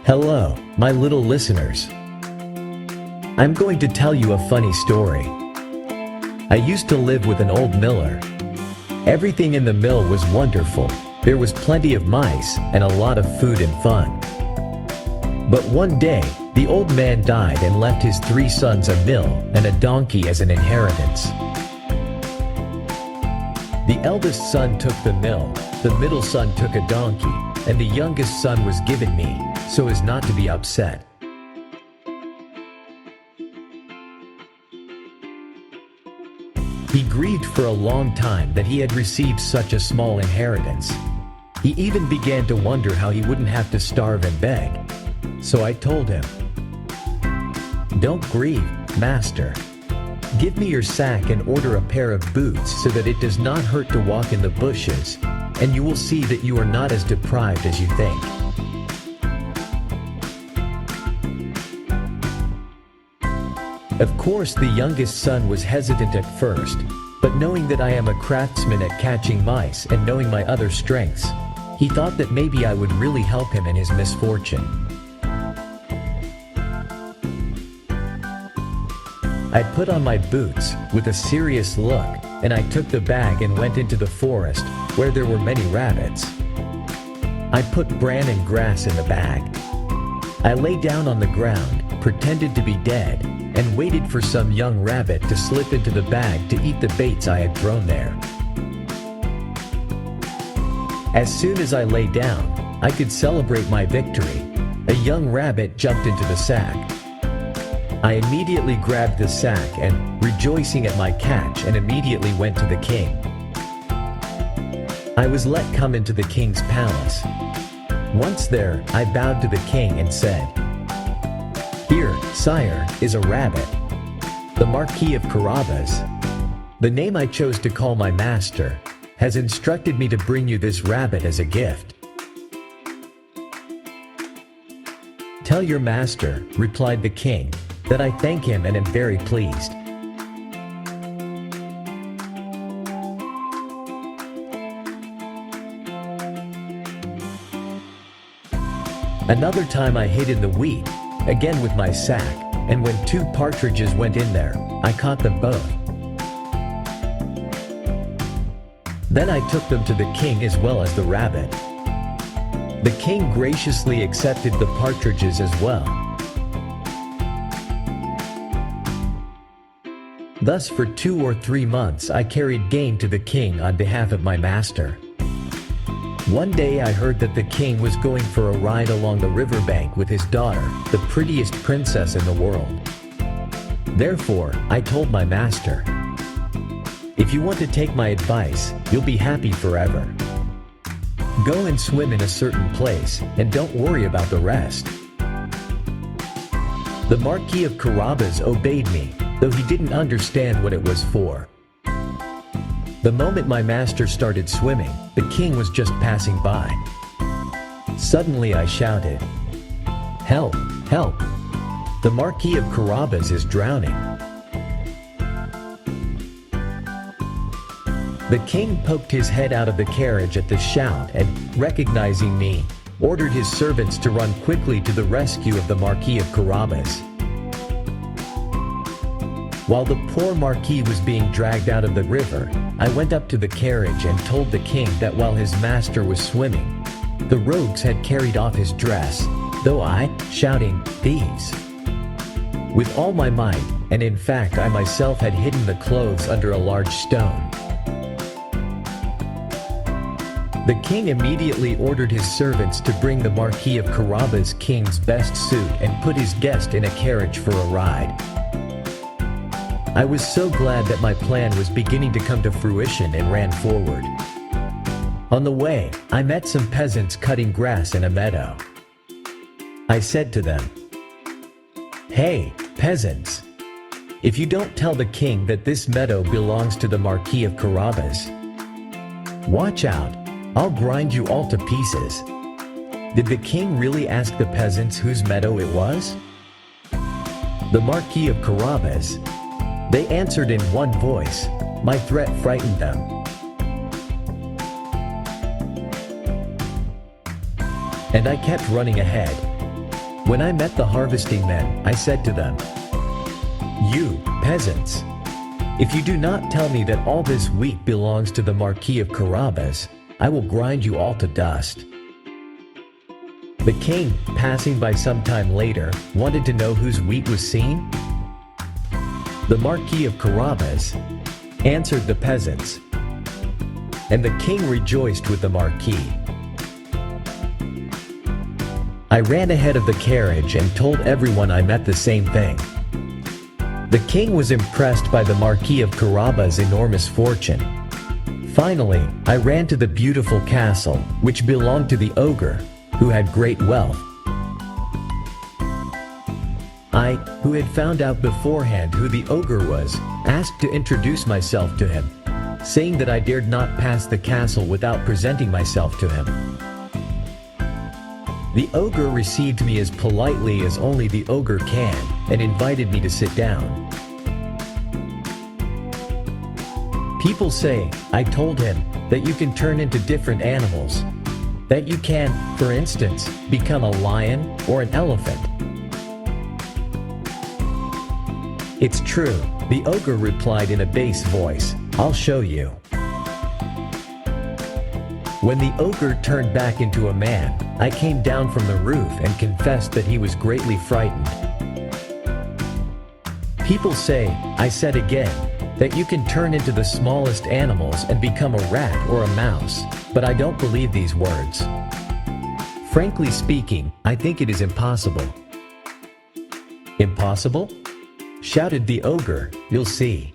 Hello, my little listeners. I'm going to tell you a funny story. I used to live with an old miller. Everything in the mill was wonderful. There was plenty of mice and a lot of food and fun. But one day, the old man died and left his 3 sons a mill and a donkey as an inheritance. The eldest son took the mill, the middle son took a donkey, and the youngest son was given me, so as not to be upset. He grieved for a long time that he had received such a small inheritance. He even began to wonder how he wouldn't have to starve and beg. So I told him, "Don't grieve, master. Give me your sack and order a pair of boots so that it does not hurt to walk in the bushes, and you will see that you are not as deprived as you think." Of course, the youngest son was hesitant at first, but knowing that I am a craftsman at catching mice and knowing my other strengths, he thought that maybe I would really help him in his misfortune. I put on my boots with a serious look, and I took the bag and went into the forest, where there were many rabbits. I put bran and grass in the bag. I lay down on the ground, pretended to be dead, and waited for some young rabbit to slip into the bag to eat the baits I had thrown there. As soon as I lay down, I could celebrate my victory. A young rabbit jumped into the sack. I immediately grabbed the sack and, rejoicing at my catch, and immediately went to the king. I was let come into the king's palace. Once there, I bowed to the king and said, "Here, sire, is a rabbit. The Marquis of Carabas, the name I chose to call my master, has instructed me to bring you this rabbit as a gift." "Tell your master," replied the king, "that I thank him and am very pleased." Another time I hid in the wheat, again with my sack, and when 2 partridges went in there, I caught them both. Then I took them to the king as well as the rabbit. The king graciously accepted the partridges as well. Thus for 2 or 3 months I carried gain to the king on behalf of my master. One day I heard that the king was going for a ride along the riverbank with his daughter, the prettiest princess in the world. Therefore, I told my master, "If you want to take my advice, you'll be happy forever. Go and swim in a certain place, and don't worry about the rest." The Marquis of Carabas obeyed me, though he didn't understand what it was for. The moment my master started swimming, the king was just passing by. Suddenly I shouted, "Help! Help! The Marquis of Carabas is drowning." The king poked his head out of the carriage at the shout and, recognizing me, ordered his servants to run quickly to the rescue of the Marquis of Carabas. While the poor Marquis was being dragged out of the river, I went up to the carriage and told the king that while his master was swimming, the rogues had carried off his dress, though I, shouting, "Thieves!" with all my might, and in fact I myself had hidden the clothes under a large stone. The king immediately ordered his servants to bring the Marquis of Carabas' king's best suit and put his guest in a carriage for a ride. I was so glad that my plan was beginning to come to fruition and ran forward. On the way, I met some peasants cutting grass in a meadow. I said to them, "Hey, peasants! If you don't tell the king that this meadow belongs to the Marquis of Carabas, watch out, I'll grind you all to pieces." Did the king really ask the peasants whose meadow it was? The Marquis of Carabas. They answered in one voice. My threat frightened them. And I kept running ahead. When I met the harvesting men, I said to them, "You, peasants, if you do not tell me that all this wheat belongs to the Marquis of Carabas, I will grind you all to dust." The king, passing by some time later, wanted to know whose wheat was seen. "The Marquis of Carabas," answered the peasants. And the king rejoiced with the Marquis. I ran ahead of the carriage and told everyone I met the same thing. The king was impressed by the Marquis of Carabas' enormous fortune. Finally, I ran to the beautiful castle, which belonged to the ogre, who had great wealth. I, who had found out beforehand who the ogre was, asked to introduce myself to him, saying that I dared not pass the castle without presenting myself to him. The ogre received me as politely as only the ogre can, and invited me to sit down. "People say," I told him, "that you can turn into different animals. That you can, for instance, become a lion or an elephant." "It's true," the ogre replied in a bass voice, "I'll show you." When the ogre turned back into a man, I came down from the roof and confessed that he was greatly frightened. "People say," I said again, "that you can turn into the smallest animals and become a rat or a mouse, but I don't believe these words. Frankly speaking, I think it is impossible." "Impossible?" shouted the ogre, "You'll see."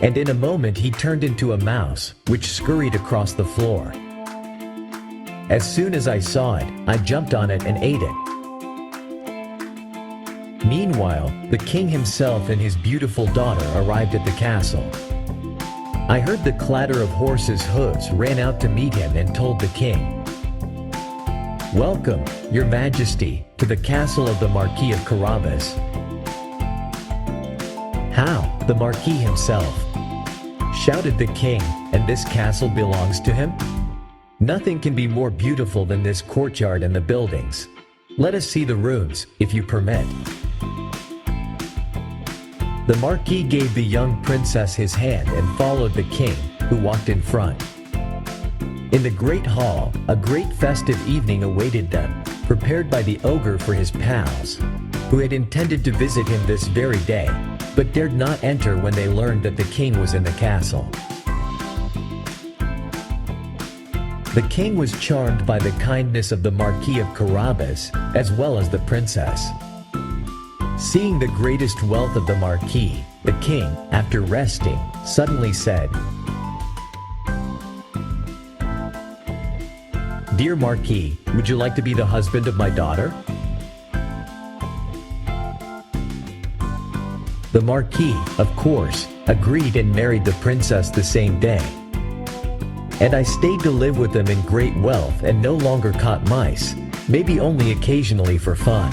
And in a moment he turned into a mouse, which scurried across the floor. As soon as I saw it, I jumped on it and ate it. Meanwhile, the king himself and his beautiful daughter arrived at the castle. I heard the clatter of horses' hooves, ran out to meet him and told the king, "Welcome, your majesty, to the castle of the Marquis of Carabas." "How, the Marquis himself?" shouted the king, "and this castle belongs to him? Nothing can be more beautiful than this courtyard and the buildings. Let us see the rooms, if you permit." The Marquis gave the young princess his hand and followed the king, who walked in front. In the great hall, a great festive evening awaited them, prepared by the ogre for his pals, who had intended to visit him this very day, but dared not enter when they learned that the king was in the castle. The king was charmed by the kindness of the Marquis of Carabas, as well as the princess. Seeing the greatest wealth of the Marquis, the king, after resting, suddenly said, "Dear Marquis, would you like to be the husband of my daughter?" The Marquis, of course, agreed and married the princess the same day. And I stayed to live with them in great wealth and no longer caught mice, maybe only occasionally for fun.